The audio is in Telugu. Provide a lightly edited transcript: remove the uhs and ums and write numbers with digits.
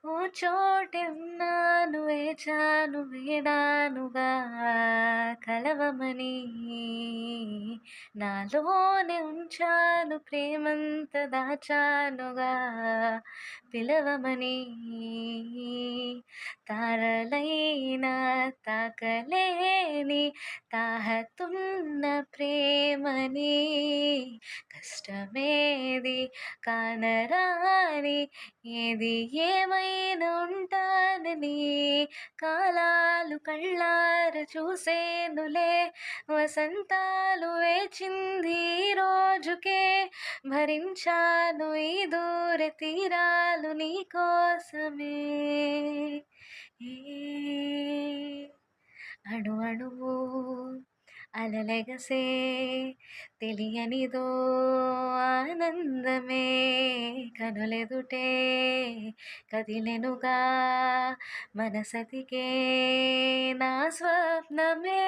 ఓ చోటే ఉన్నాను వేచాను వేడానుగా కలవమని నాలోనే ఉంచాను ప్రేమంత దాచానుగా పిలవమని తారలైనా తాకలేని తాహతున్న ప్రేమని కష్టమేది కానరాని ఏది ఏమైనా ఉంటానని కాలాలు కళ్ళార చూసేనులే వసంతాలు వేచింది ఈ రోజుకే భరించాను ఈ దూర తీరాలు నీ కోసమే అణు అణువు అలలెగసే తెలియనిదో ఆనందమే కనులెదుటే కదిలెనుగా మనసతికే నా స్వప్నమే